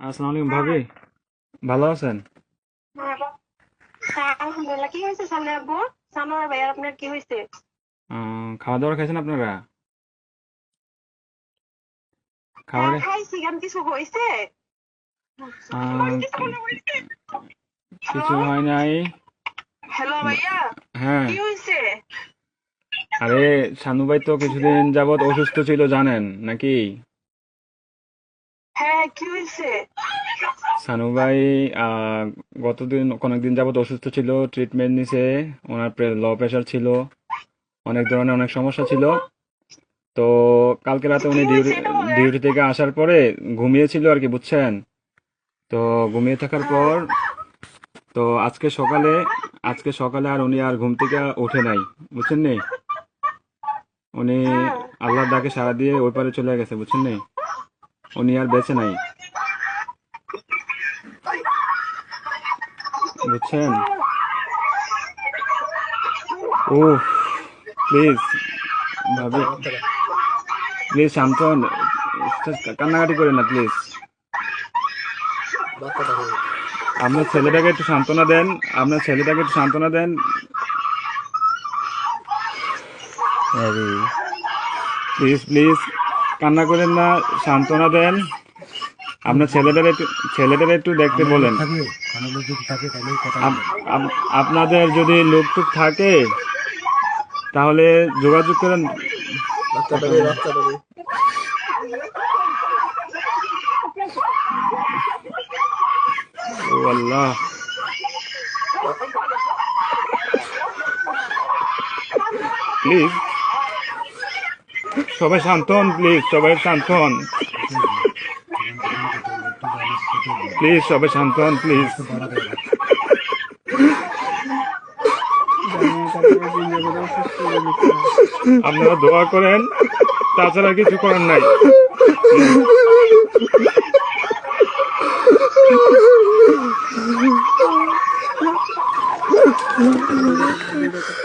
আসসালামু আলাইকুম ভাবি, ভালো আছেন? হ্যাঁ, আলহামদুলিল্লাহ। কি হয়েছে সামনে আব্বু? সানোয়ার ভাই, আর আপনার কি হয়েছে? খাওয়া দাওয়া খাইছেন আপনারা? খাবার হ্যাঁ, খাইছি। কেন, কিছু হয়েছে? আহ, হয়েছে? হ্যালো, কিছু হয় নাই। হ্যালো ভাইয়া, হ্যাঁ। কি হয়েছে? আরে, শানু ভাই তো কিছুদিন যাবৎ অসুস্থ ছিল জানেন নাকি? হ্যাঁ, কি হয়েছে? শানু ভাই আহ, কয়েকদিন যাবৎ অসুস্থ ছিল, ট্রিটমেন্ট নিছে। ওনার লো প্রেশার ছিল, অনেক ধরনের অনেক সমস্যা ছিল। তো কালকে রাতে কি উনি হয়েছে এটা বলেন। ডিউটি থেকে আসার পরে ঘুমিয়েছিল আর কি, বুঝছেন? তো ঘুমিয়ে থাকার হ্যাঁ, পর তো আজকে সকালে আর উনি আর ঘুম থেকে ওঠে নাই, বুঝছেন নি? উনি হ্যাঁ। আল্লাহর ডাকে সাড়া দিয়ে ওই পারে চলে গেছে, বুঝছেন নি? উনি আর বেঁচে নাই, বুঝছেন? উফ, প্লিজ ভাবি, প্লিজ শান্ত হন। কান্নাকাটি করেন না প্লিজ। আপনার ছেলেটাকে একটু সান্ত্বনা দেন। আপনার ছেলেটাকে একটু সান্ত্বনা দেন। আরে, প্লিজ প্লিজ কান্না করেন না, সান্ত্বনা দেন। আপনার ছেলেটারে একটু দেখতে আমরা লোক বলেন। থাকলে কোনো লোক যদি থাকে তাহলে কথা আপ- বলবেন। আপনাদের যদি লোকটুক থাকে তাহলে যোগাযোগ করেন। কথা বাচ্চাটাকে বলেন। বাচ্চাটাকে ও আল্লাহ, প্লিজ সবাই শান্ত হন, প্লিজ সবাই শান্ত হন, একটু জীবন জীবন কত একটু জানে কত বলবো। প্লিজ সবাই শান্ত হন, প্লিজ। একটু বাড়া দেয় না। আপনারা দোয়া করেন, তাছাড়া কিছু করার নাই। প্লিজ।